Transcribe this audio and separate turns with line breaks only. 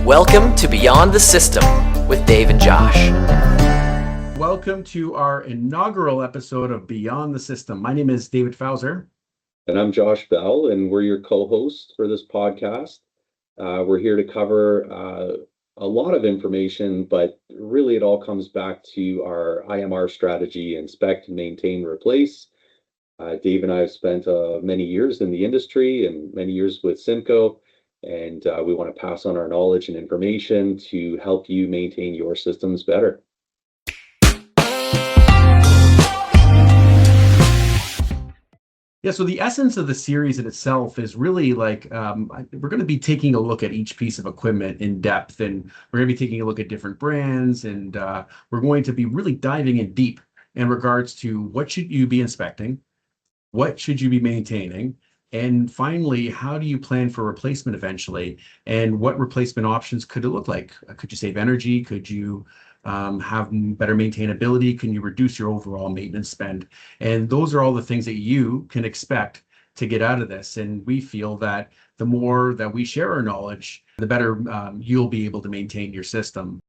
Welcome to Beyond the System with Dave and Josh.
Welcome to our inaugural episode of Beyond the System. My name is David Fauser.
And I'm Josh Bell, and we're your co-hosts for this podcast. We're here to cover a lot of information, but really it all comes back to our IMR strategy: inspect, maintain, replace. Dave and I have spent many years in the industry and many years with Simcoe, and we want to pass on our knowledge and information to help you maintain your systems better.
Yeah, so the essence of the series in itself is really like we're going to be taking a look at each piece of equipment in depth, and we're going to be taking a look at different brands, and we're going to be really diving in deep in regards to what should you be inspecting, what should you be maintaining, and finally, how do you plan for replacement eventually, and what replacement options could it look like? Could you save energy? Could you have better maintainability? Can you reduce your overall maintenance spend? And those are all the things that you can expect to get out of this. And we feel that the more that we share our knowledge, the better you'll be able to maintain your system.